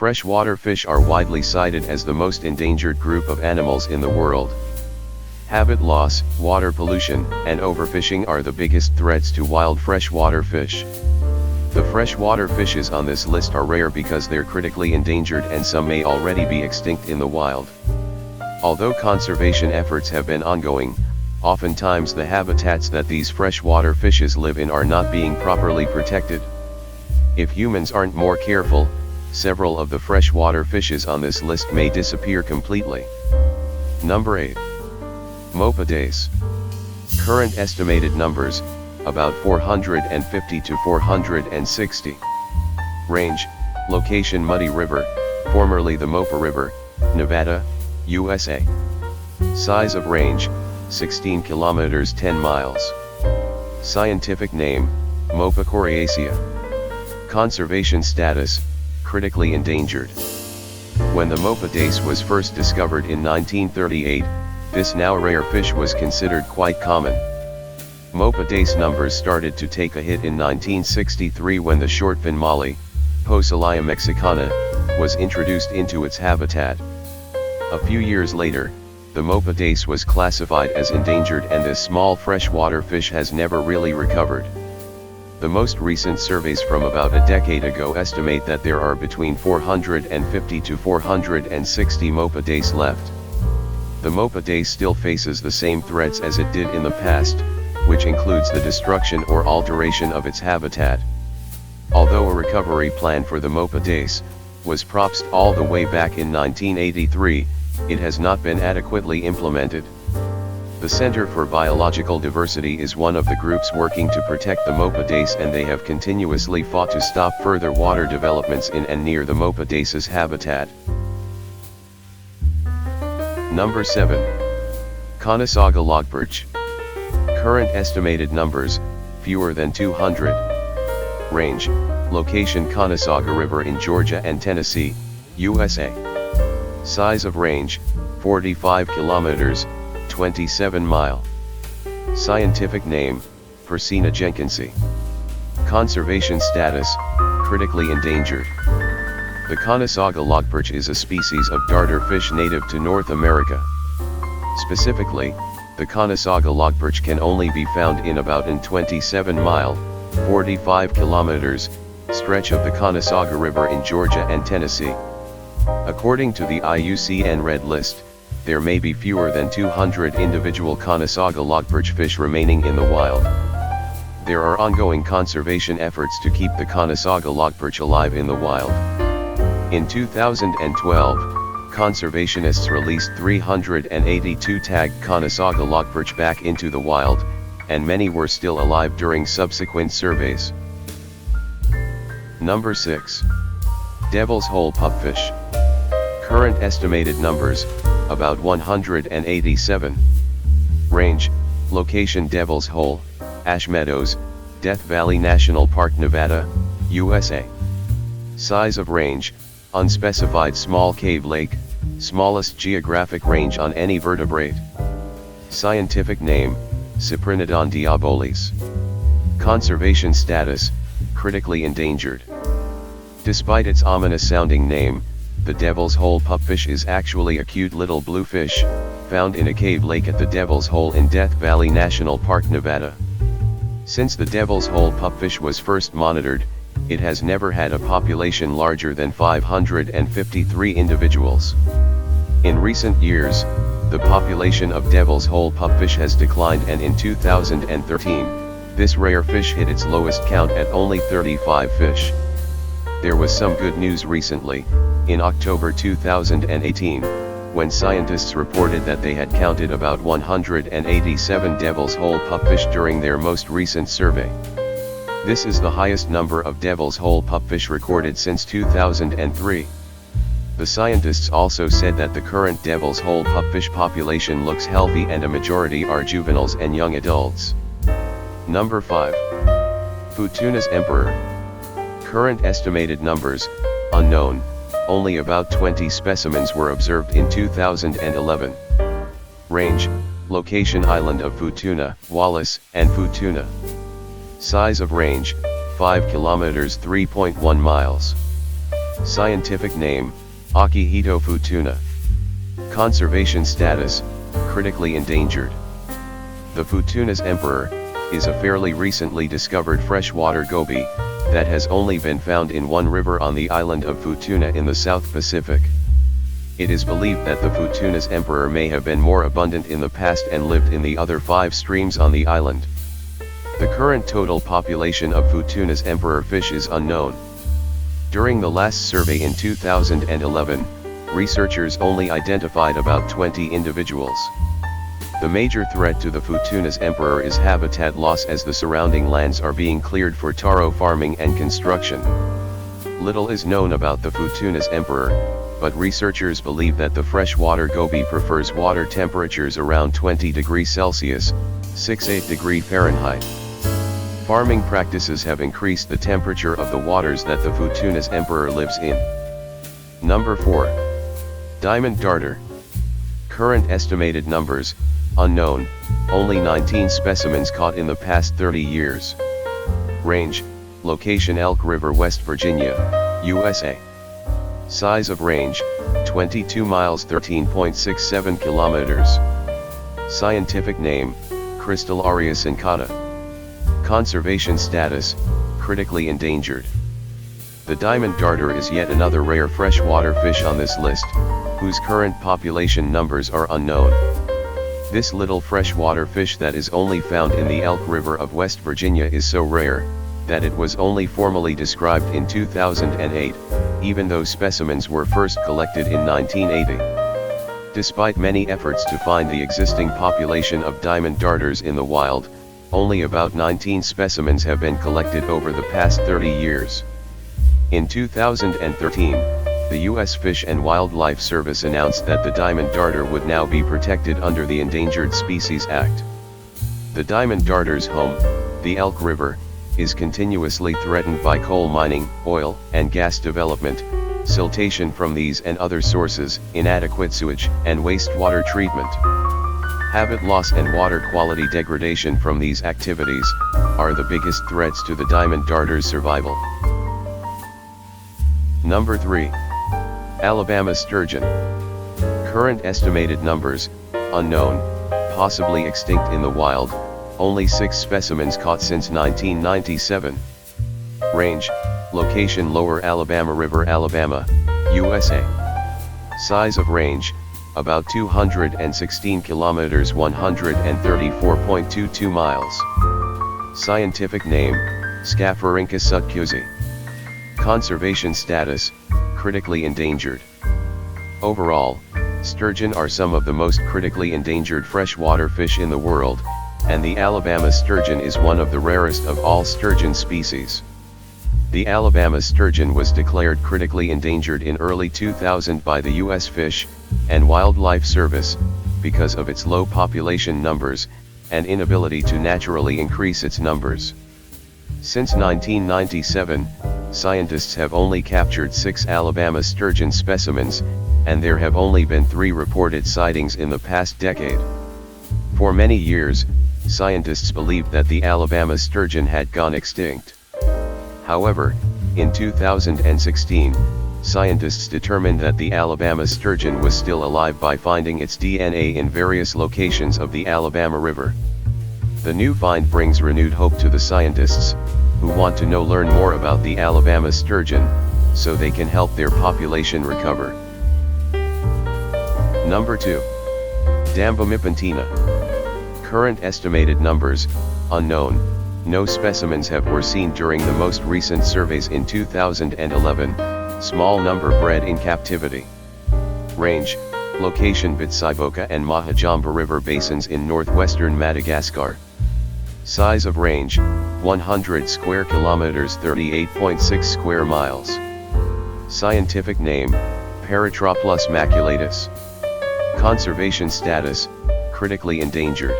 Freshwater fish are widely cited as the most endangered group of animals in the world. Habitat loss, water pollution, and overfishing are the biggest threats to wild freshwater fish. The freshwater fishes on this list are rare because they're critically endangered and some may already be extinct in the wild. Although conservation efforts have been ongoing, oftentimes the habitats that these freshwater fishes live in are not being properly protected. If humans aren't more careful, several of the freshwater fishes on this list may disappear completely. Number 8. Mopedace. Current estimated numbers, about 450 to 460. Range, location Muddy River, formerly the Moapa River, Nevada, USA. Size of range, 16 kilometers 10 miles. Scientific name, Mopedace. Conservation status, critically endangered. When the Mopedace was first discovered in 1938, this now rare fish was considered quite common. Mopedace numbers started to take a hit in 1963 when the shortfin molly, Poecilia mexicana, was introduced into its habitat. A few years later, the Mopedace was classified as endangered and this small freshwater fish has never really recovered. The most recent surveys from about a decade ago estimate that there are between 450 to 460 Mopedace left. The Mopedace still faces the same threats as it did in the past, which includes the destruction or alteration of its habitat. Although a recovery plan for the Mopedace was proposed all the way back in 1983, it has not been adequately implemented. The Center for Biological Diversity is one of the groups working to protect the Mopedace and they have continuously fought to stop further water developments in and near the Mopedace's habitat. Number 7. Conasoga Logperch. Current estimated numbers, fewer than 200. Range, location Conasoga River in Georgia and Tennessee, USA. Size of range, 45 kilometers, 27 mile. Scientific name, Persina jenkinsi. Conservation status, critically endangered. The Conasoga logperch is a species of darter fish native to North America. Specifically, the Conasoga logperch can only be found in about an 27-mile, 45 kilometers, stretch of the Conasoga River in Georgia and Tennessee. According to the IUCN Red List, there may be fewer than 200 individual Conasoga logperch fish remaining in the wild. There are ongoing conservation efforts to keep the Conasoga logperch alive in the wild. In 2012, conservationists released 382 tagged Conasoga logperch back into the wild, and many were still alive during subsequent surveys. Number 6. Devil's Hole Pupfish. Current estimated numbers, about 187. Range, location Devil's Hole, Ash Meadows, Death Valley National Park, Nevada, USA. Size of range, unspecified small cave lake, smallest geographic range on any vertebrate. Scientific name, Cyprinodon diabolis. Conservation status, critically endangered. Despite its ominous-sounding name, the Devil's Hole pupfish is actually a cute little blue fish, found in a cave lake at the Devil's Hole in Death Valley National Park, Nevada. Since the Devil's Hole pupfish was first monitored, it has never had a population larger than 553 individuals. In recent years, the population of Devil's Hole pupfish has declined and in 2013, this rare fish hit its lowest count at only 35 fish. There was some good news recently, in October 2018, when scientists reported that they had counted about 187 Devil's Hole pupfish during their most recent survey. This is the highest number of Devil's Hole pupfish recorded since 2003. The scientists also said that the current Devil's Hole pupfish population looks healthy and a majority are juveniles and young adults. Number 5. Futuna's Emperor. Current estimated numbers, unknown, only about 20 specimens were observed in 2011. Range, location island of Futuna, Wallis, and Futuna. Size of range, 5 kilometers 3.1 miles. Scientific name, Akihito Futuna. Conservation status, critically endangered. The Futuna's emperor is a fairly recently discovered freshwater goby that has only been found in one river on the island of Futuna in the South Pacific. It is believed that the Futuna's emperor may have been more abundant in the past and lived in the other 5 streams on the island. The current total population of Futuna's emperor fish is unknown. During the last survey in 2011, researchers only identified about 20 individuals. The major threat to the Futuna's emperor is habitat loss, as the surrounding lands are being cleared for taro farming and construction. Little is known about the Futuna's emperor, but researchers believe that the freshwater goby prefers water temperatures around 20 degrees Celsius, 68 degrees Fahrenheit. Farming practices have increased the temperature of the waters that the Futuna's emperor lives in. Number 4. Diamond darter. Current estimated numbers, unknown, only 19 specimens caught in the past 30 years. Range, location Elk River, West Virginia, USA. Size of range, 22 miles 13.67 kilometers. Scientific name, Crystal aureus incata. Conservation status, critically endangered. The diamond darter is yet another rare freshwater fish on this list, whose current population numbers are unknown. This little freshwater fish that is only found in the Elk River of West Virginia is so rare that it was only formally described in 2008, even though specimens were first collected in 1980. Despite many efforts to find the existing population of diamond darters in the wild, only about 19 specimens have been collected over the past 30 years. In 2013, the U.S. Fish and Wildlife Service announced that the diamond darter would now be protected under the Endangered Species Act. The diamond darter's home, the Elk River, is continuously threatened by coal mining, oil and gas development, siltation from these and other sources, inadequate sewage and wastewater treatment. Habitat loss and water quality degradation from these activities are the biggest threats to the diamond darter's survival. Number 3. Alabama sturgeon. Current estimated numbers, unknown, possibly extinct in the wild, only 6 specimens caught since 1997. Range, location Lower Alabama River, Alabama, USA. Size of range, about 216 kilometers 134.22 miles. Scientific name, Scaphorhynchus sutcusi. Conservation status, critically endangered. Overall, sturgeon are some of the most critically endangered freshwater fish in the world, and the Alabama sturgeon is one of the rarest of all sturgeon species. The Alabama sturgeon was declared critically endangered in early 2000 by the U.S. Fish and Wildlife Service, because of its low population numbers and inability to naturally increase its numbers. Since 1997, scientists have only captured 6 Alabama sturgeon specimens, and there have only been 3 reported sightings in the past decade. For many years, scientists believed that the Alabama sturgeon had gone extinct. However, in 2016, scientists determined that the Alabama sturgeon was still alive by finding its DNA in various locations of the Alabama River. The new find brings renewed hope to the scientists, who want to learn more about the Alabama sturgeon, so they can help their population recover. Number 2. Damba Mipentina. Current estimated numbers, unknown. No specimens were seen during the most recent surveys in 2011, small number bred in captivity. Range, location Bitsiboka and Mahajamba River basins in northwestern Madagascar. Size of range, 100 square kilometers 38.6 square miles. Scientific name, Paratroplus maculatus. Conservation status, critically endangered.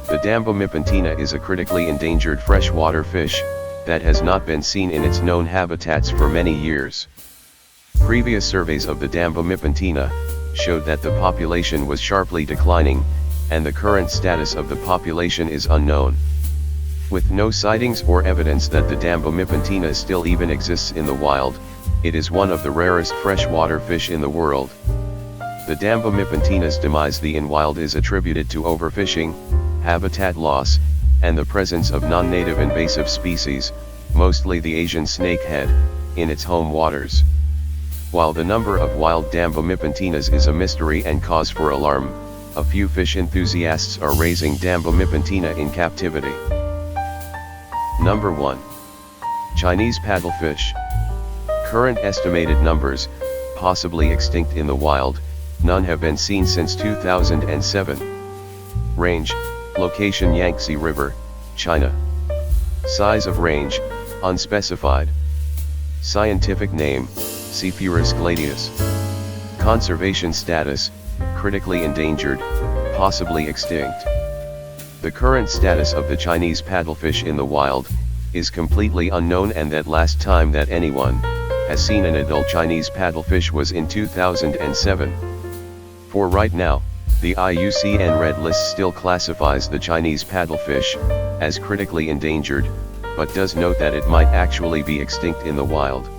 The Damba Mipentina is a critically endangered freshwater fish that has not been seen in its known habitats for many years. Previous surveys of the Damba Mipentina showed that the population was sharply declining, and the current status of the population is unknown. With no sightings or evidence that the Damba Mipentina still even exists in the wild, it is one of the rarest freshwater fish in the world. The Damba Mipentina's demise in wild is attributed to overfishing, habitat loss, and the presence of non-native invasive species, mostly the Asian snakehead, in its home waters. While the number of wild Damba Mipentinas is a mystery and cause for alarm, a few fish enthusiasts are raising Damba Mipentina in captivity. Number 1. Chinese paddlefish. Current estimated numbers, possibly extinct in the wild, none have been seen since 2007. Range, location Yangtze River, China. Size of range, unspecified. Scientific name, Zephyrus gladius. Conservation status, critically endangered, possibly extinct. The current status of the Chinese paddlefish in the wild is completely unknown, and that last time that anyone has seen an adult Chinese paddlefish was in 2007. For right now, the IUCN Red List still classifies the Chinese paddlefish as critically endangered, but does note that it might actually be extinct in the wild.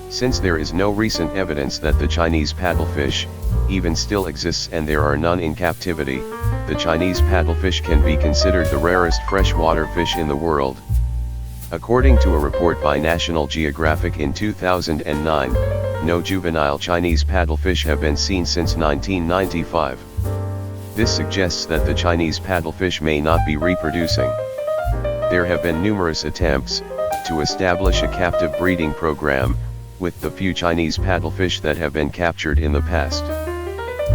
Since there is no recent evidence that the Chinese paddlefish even still exists, and there are none in captivity, the Chinese paddlefish can be considered the rarest freshwater fish in the world. According to a report by National Geographic in 2009, no juvenile Chinese paddlefish have been seen since 1995. This suggests that the Chinese paddlefish may not be reproducing. There have been numerous attempts to establish a captive breeding program with the few Chinese paddlefish that have been captured in the past.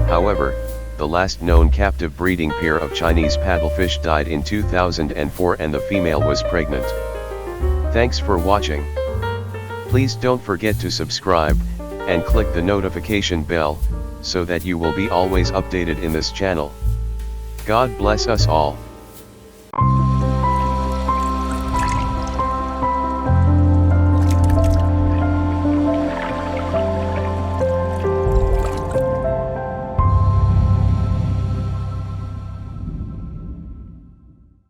However, the last known captive breeding pair of Chinese paddlefish died in 2004, and the female was pregnant. Thanks for watching. Please don't forget to subscribe and click the notification bell so that you will be always updated in this channel. God bless us all.